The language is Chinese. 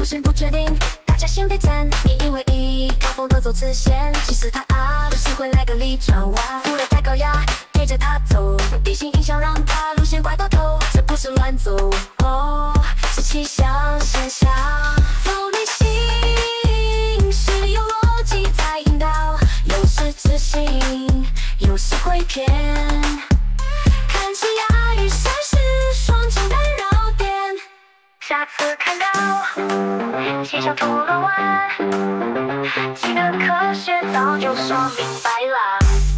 线不确定，大家先别赞，你以为一高峰各走直线，其实他的是会来个逆转弯，扶了太高压，陪着他走，地形影响让他路线怪到头，这不是乱走哦，是气象现象。走内心是有逻辑在引导，有时自信，有时会骗。看枝桠与山势双重干扰点，下次看到气象图乱弯，记得科学早就说明白了。